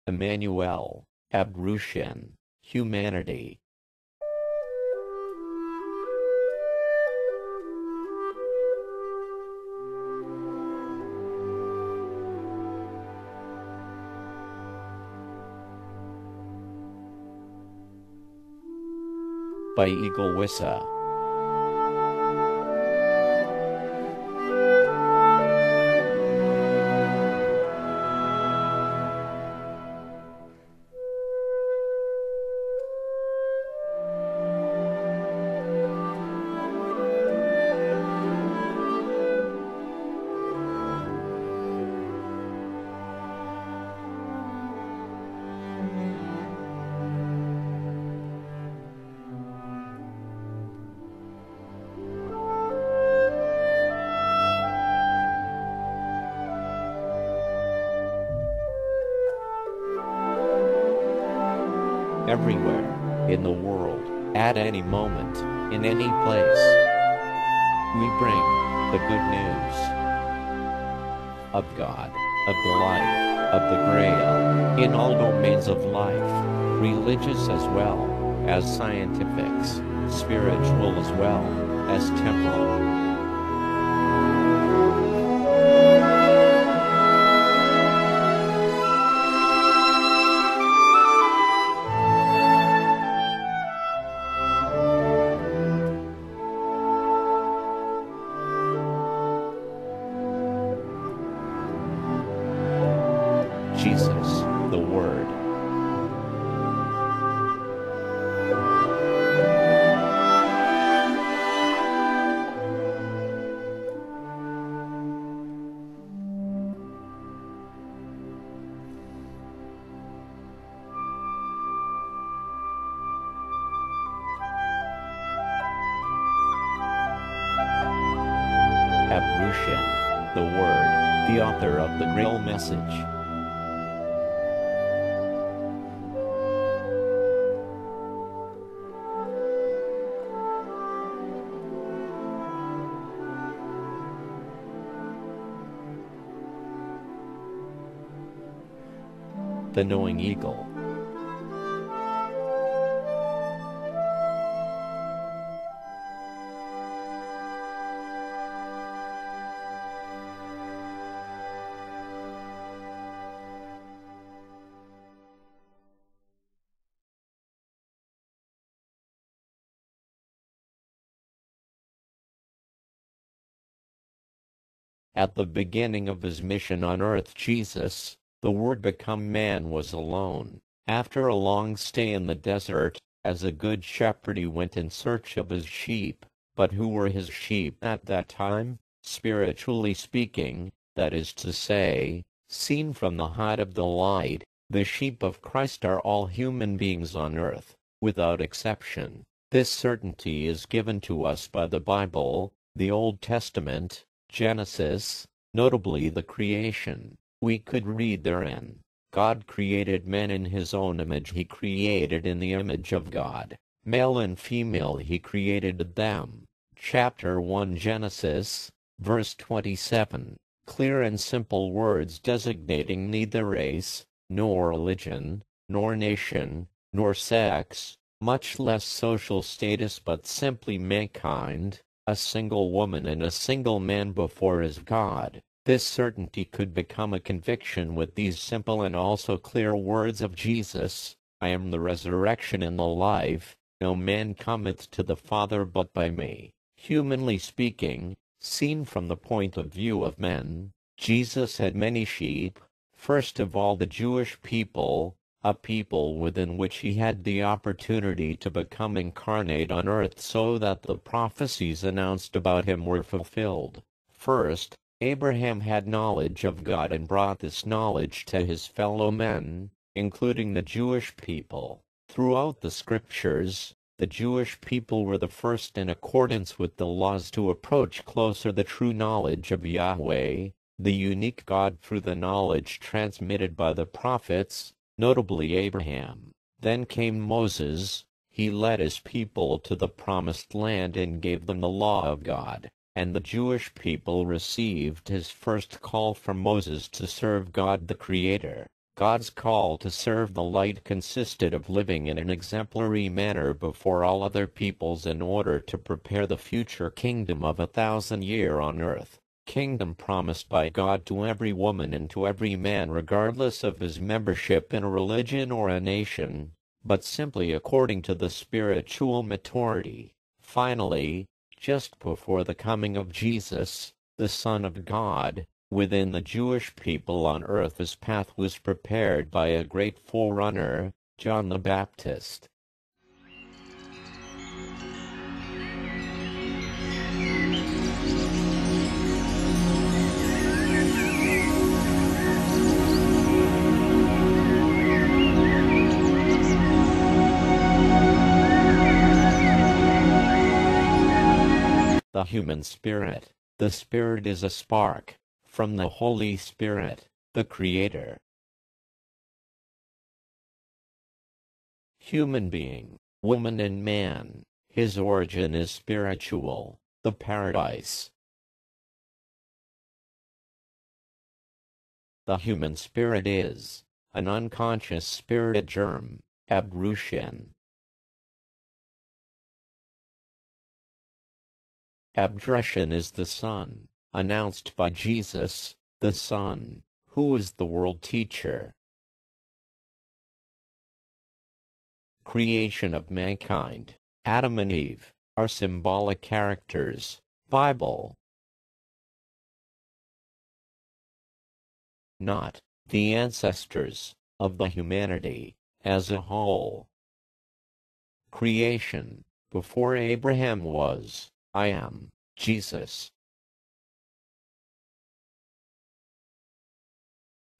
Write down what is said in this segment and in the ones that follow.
Emmanuel, Abd-Ru-Shin, humanity. By Eagle Wissa. Everywhere, in the world, at any moment, in any place, we bring the good news of God, of the light, of the Grail, in all domains of life, religious as well as scientific, spiritual as well as temporal. Jesus, the Word. Abd-Ru-Shin, the Word, the author of the Grail Message. The Knowing Eagle. At the beginning of his mission on earth, Jesus, the Word become man, was alone. After a long stay in the desert, as a good shepherd he went in search of his sheep. But who were his sheep at that time? Spiritually speaking, that is to say, seen from the height of the light, the sheep of Christ are all human beings on earth, without exception. This certainty is given to us by the Bible, the Old Testament, Genesis, notably the creation. We could read therein, God created men in his own image. He created in the image of God. Male and female he created them. Chapter 1 Genesis, verse 27. Clear and simple words designating neither race, nor religion, nor nation, nor sex, much less social status, but simply mankind, a single woman and a single man before his God. This certainty could become a conviction with these simple and also clear words of Jesus: I am the resurrection and the life, no man cometh to the Father but by me. Humanly speaking, seen from the point of view of men, Jesus had many sheep, first of all the Jewish people, a people within which he had the opportunity to become incarnate on earth so that the prophecies announced about him were fulfilled. First, Abraham had knowledge of God and brought this knowledge to his fellow men, including the Jewish people. Throughout the scriptures, the Jewish people were the first in accordance with the laws to approach closer the true knowledge of Yahweh, the unique God, through the knowledge transmitted by the prophets, notably Abraham. Then came Moses. He led his people to the promised land and gave them the law of God, and the Jewish people received his first call from Moses to serve God the Creator. God's call to serve the light consisted of living in an exemplary manner before all other peoples in order to prepare the future kingdom of 1,000 years on earth, kingdom promised by God to every woman and to every man regardless of his membership in a religion or a nation, but simply according to the spiritual maturity. Finally, just before the coming of Jesus, the Son of God, within the Jewish people on earth his path was prepared by a great forerunner, John the Baptist. The human spirit. The spirit is a spark from the Holy Spirit, the Creator. Human being, woman and man, his origin is spiritual, the paradise. The human spirit is an unconscious spirit germ, Abd-Ru-Shin. Abd-Ru-Shin is the Son, announced by Jesus, the Son, who is the world teacher. Creation of mankind, Adam and Eve, are symbolic characters, Bible. Not the ancestors of the humanity as a whole. Creation, before Abraham was, I am, Jesus.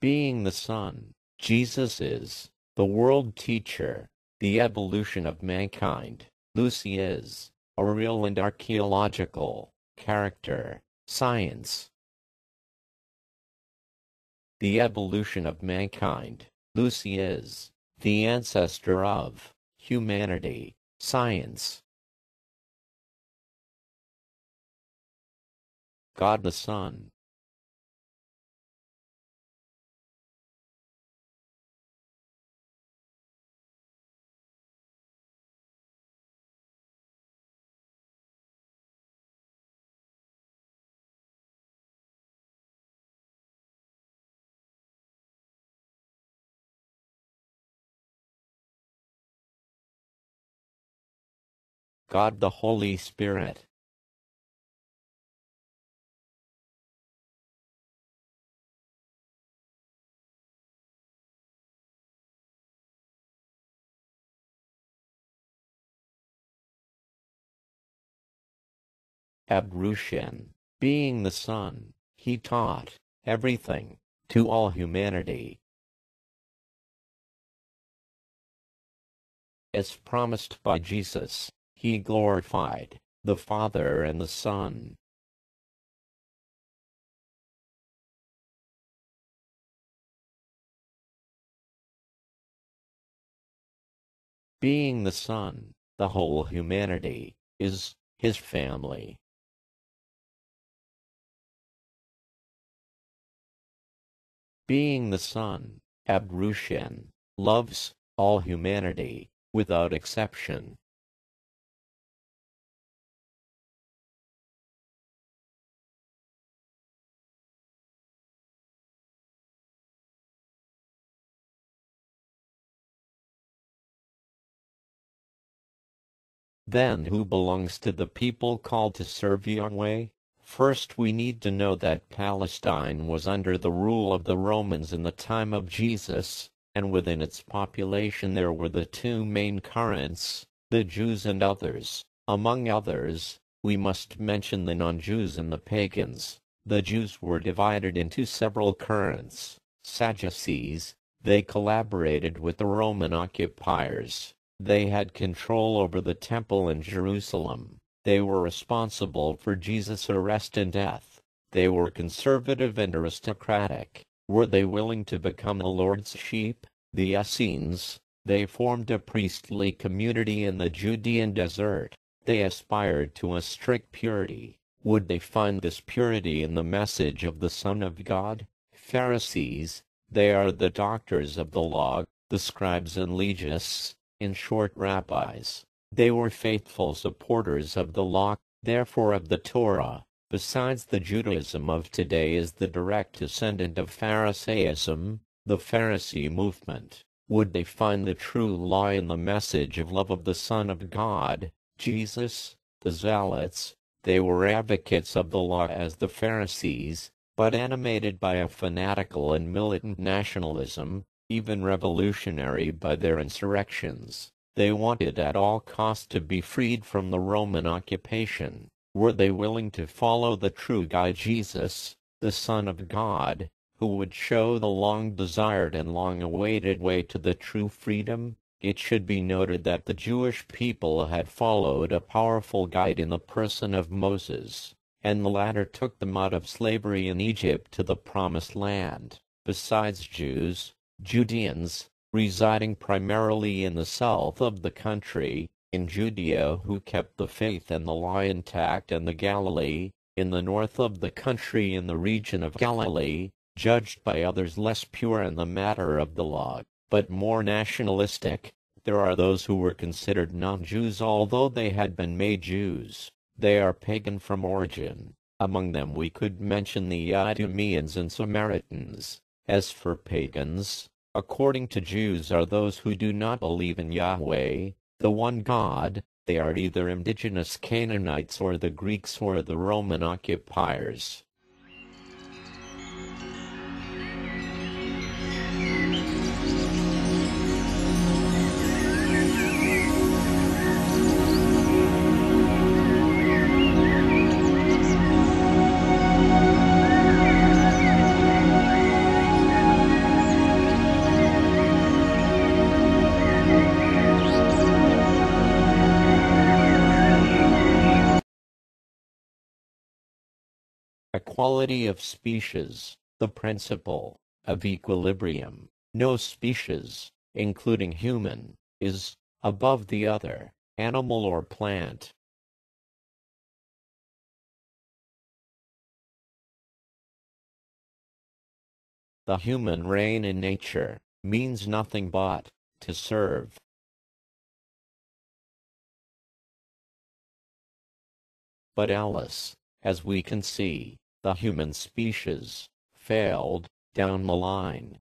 Being the Son, Jesus is the world teacher, the evolution of mankind. Lucy is a real and archaeological character, science. The evolution of mankind. Lucy is the ancestor of humanity, science. God the Son. God the Holy Spirit. Abd-Ru-Shin. Being the Son, he taught everything to all humanity. As promised by Jesus, he glorified the Father and the Son. Being the Son, the whole humanity is his family. Being the Son, Abd-Ru-Shin loves all humanity, without exception. Then who belongs to the people called to serve Yahweh? First we need to know that Palestine was under the rule of the Romans in the time of Jesus, and within its population there were the two main currents, the Jews and others. Among others, we must mention the non-Jews and the pagans. The Jews were divided into several currents. Sadducees, they collaborated with the Roman occupiers. They had control over the temple in Jerusalem. They were responsible for Jesus' arrest and death. They were conservative and aristocratic. Were they willing to become the Lord's sheep? The Essenes, they formed a priestly community in the Judean desert. They aspired to a strict purity. Would they find this purity in the message of the Son of God? Pharisees, They are the doctors of the law, the scribes and legists, in short rabbis. They were faithful supporters of the law, therefore of the Torah. Besides, the Judaism of today is the direct descendant of Pharisaism, the Pharisee movement. Would they find the true law in the message of love of the Son of God, Jesus? The Zealots, they were advocates of the law as the Pharisees, but animated by a fanatical and militant nationalism, even revolutionary by their insurrections. They wanted at all costs to be freed from the Roman occupation. Were they willing to follow the true guide Jesus, the Son of God, who would show the long-desired and long-awaited way to the true freedom? It should be noted that the Jewish people had followed a powerful guide in the person of Moses, and the latter took them out of slavery in Egypt to the Promised Land. Besides Jews, Judeans, residing primarily in the south of the country, in Judea, who kept the faith and the law intact, and the Galilee, in the north of the country in the region of Galilee, judged by others less pure in the matter of the law, but more nationalistic. There are those who were considered non-Jews although they had been made Jews. They are pagan from origin. Among them we could mention the Idumeans and Samaritans. As for pagans, according to Jews, are those who do not believe in Yahweh, the one God. They are either indigenous Canaanites or the Greeks or the Roman occupiers. Equality of species, the principle of equilibrium. No species, including human, is above the other, animal or plant. The human reign in nature means nothing but to serve. But Alice, as we can see, the human species failed down the line.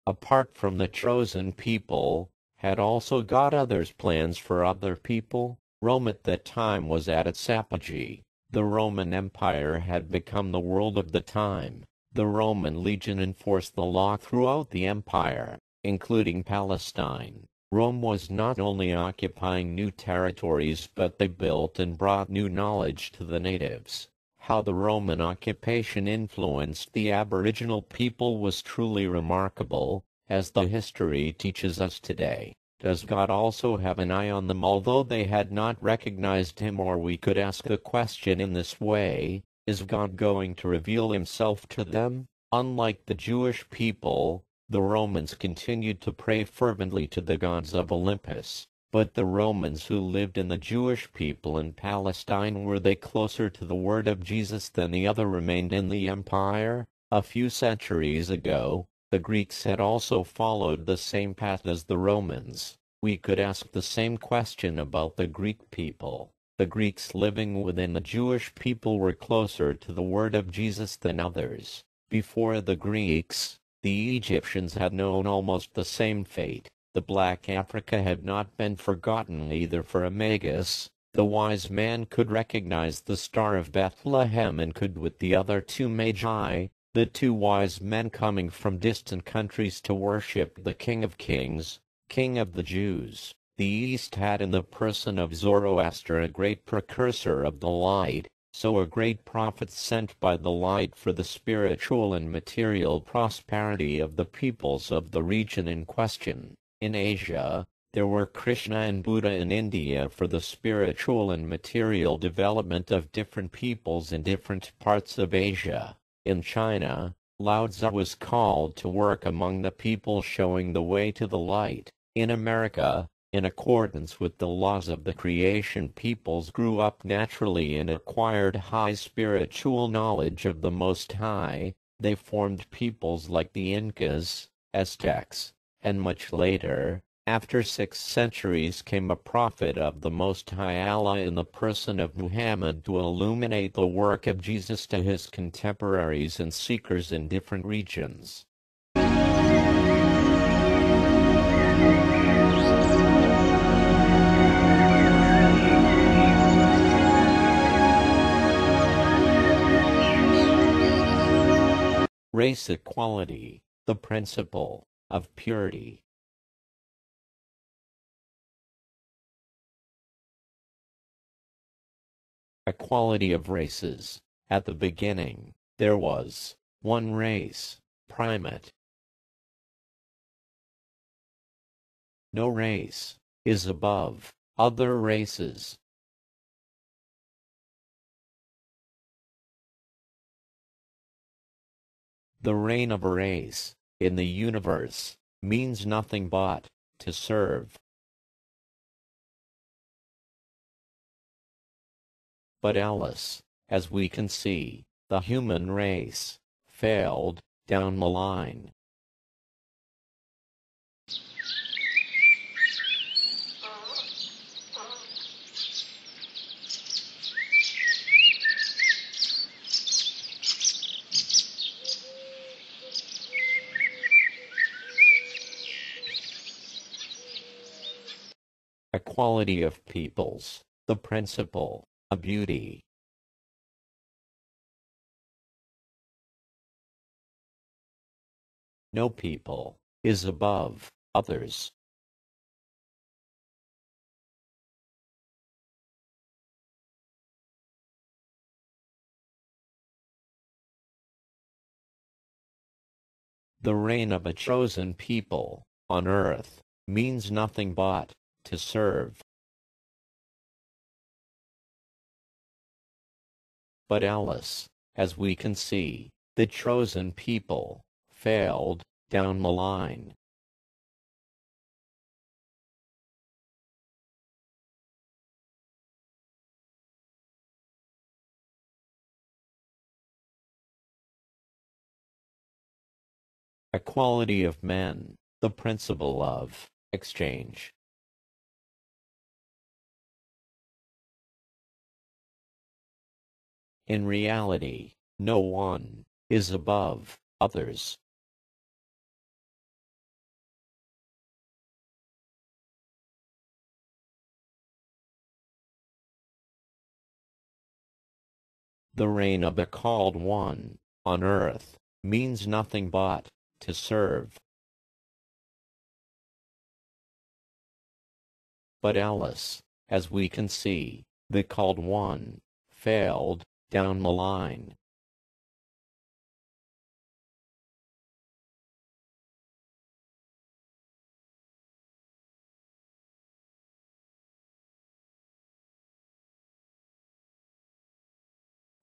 Apart from the chosen people, had also God others plans for other people? Rome at that time was at its apogee. The Roman Empire had become the world of the time. The Roman legion enforced the law throughout the empire, including Palestine. Rome was not only occupying new territories, but they built and brought new knowledge to the natives. How the Roman occupation influenced the Aboriginal people was truly remarkable, as the history teaches us today. Does God also have an eye on them although they had not recognized him? Or we could ask the question in this way, is God going to reveal himself to them? Unlike the Jewish people, the Romans continued to pray fervently to the gods of Olympus. But the Romans who lived in the Jewish people in Palestine, were they closer to the word of Jesus than the other remained in the empire? A few centuries ago, the Greeks had also followed the same path as the Romans. We could ask the same question about the Greek people. The Greeks living within the Jewish people were closer to the word of Jesus than others. Before the Greeks, the Egyptians had known almost the same fate. The Black Africa had not been forgotten either, for Amagus, the wise man, could recognize the star of Bethlehem and could with the other two magi, the two wise men coming from distant countries to worship the King of Kings, King of the Jews. The East had in the person of Zoroaster a great precursor of the light, so a great prophet sent by the light for the spiritual and material prosperity of the peoples of the region in question. In Asia, There were Krishna and Buddha in India for the spiritual and material development of different peoples in different parts of Asia. In China, Lao Tzu was called to work among the people showing the way to the light. In America, in accordance with the laws of the creation, peoples grew up naturally and acquired high spiritual knowledge of the Most High. They formed peoples like the Incas, Aztecs, and much later, after 6 centuries, came a prophet of the Most High Allah in the person of Muhammad to illuminate the work of Jesus to his contemporaries and seekers in different regions. Race equality, the principle of purity. Equality of races. At the beginning, there was one race, primate. No race is above other races. The reign of a race in the universe means nothing but to serve. But alas, as we can see, the human race failed down the line. Equality of peoples, the principle of beauty. No people is above others. The reign of a chosen people on earth means nothing but to serve. But alas, as we can see, the chosen people failed down the line. Equality of men, the principle of exchange. In reality, no one is above others. The reign of the called one on earth means nothing but to serve. But alas, as we can see, the called one failed down the line.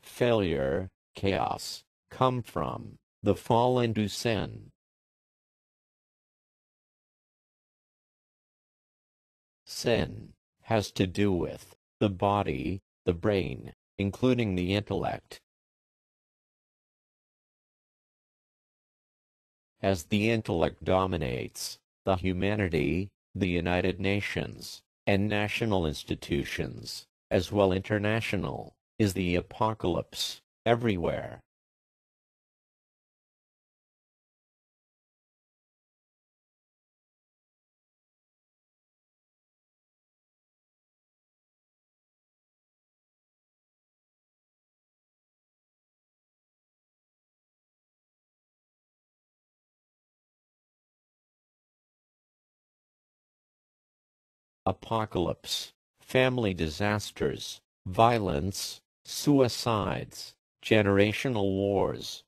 Failure, chaos, come from the fall into sin. Sin has to do with the body, the brain, including the intellect. As the intellect dominates the humanity, the United Nations, and national institutions, as well international, is the apocalypse everywhere. Apocalypse, family disasters, violence, suicides, generational wars.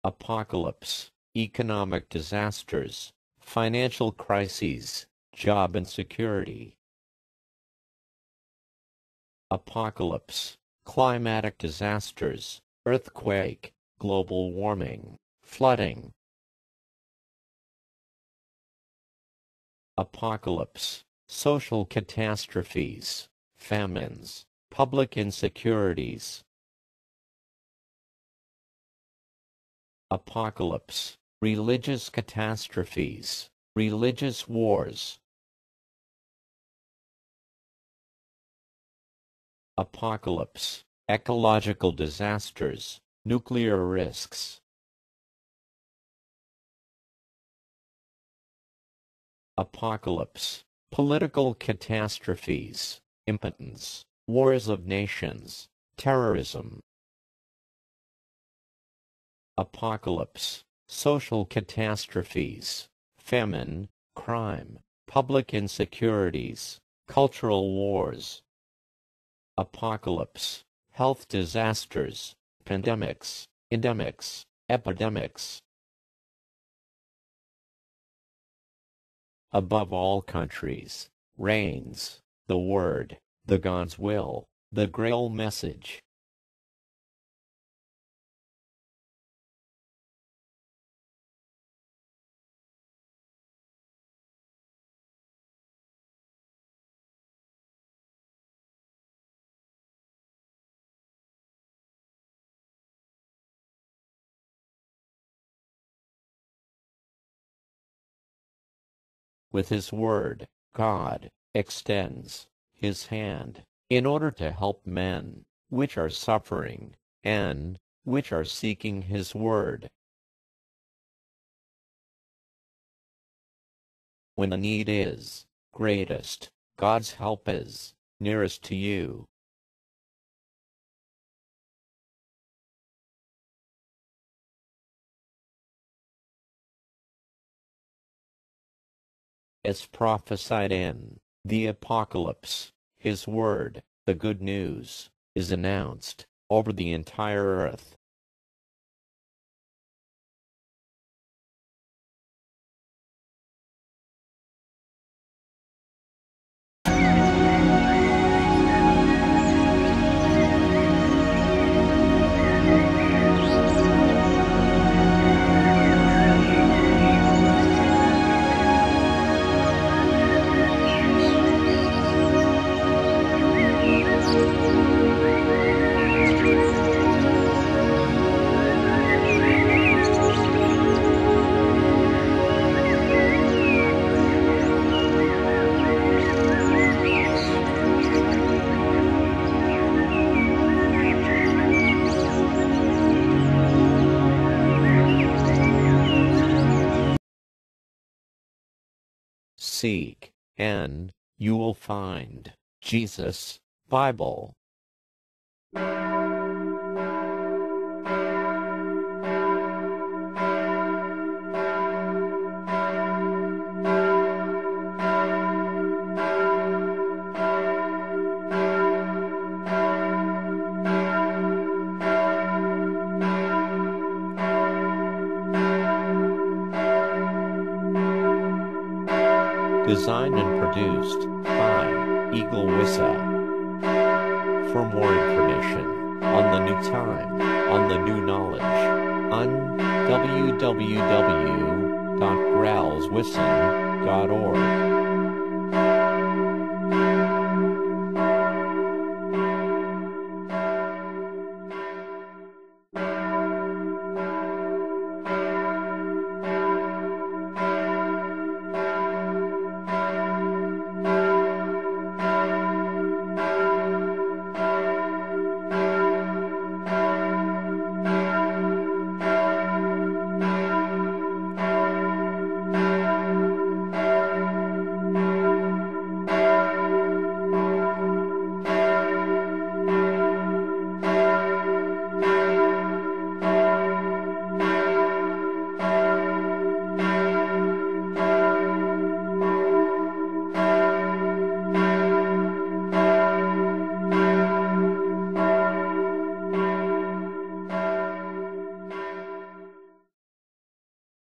Apocalypse, economic disasters, financial crises, job insecurity. Apocalypse, climatic disasters, earthquake, global warming, flooding. Apocalypse, social catastrophes, famines, public insecurities. Apocalypse, religious catastrophes, religious wars. Apocalypse, ecological disasters, nuclear risks. Apocalypse, political catastrophes, impotence, wars of nations, terrorism. Apocalypse, social catastrophes, famine, crime, public insecurities, cultural wars. Apocalypse, health disasters, pandemics, endemics, epidemics. Above all countries, reigns the Word, the God's will, the Grail Message. With His Word, God extends His hand in order to help men which are suffering and which are seeking His Word. When the need is greatest, God's help is nearest to you. As prophesied in the Apocalypse, His Word, the good news, is announced over the entire earth. Seek, and you will find. Jesus, Bible. Designed and produced by Eagle Wissa. For more information on the new time, on the new knowledge, on www.growlswisson.org.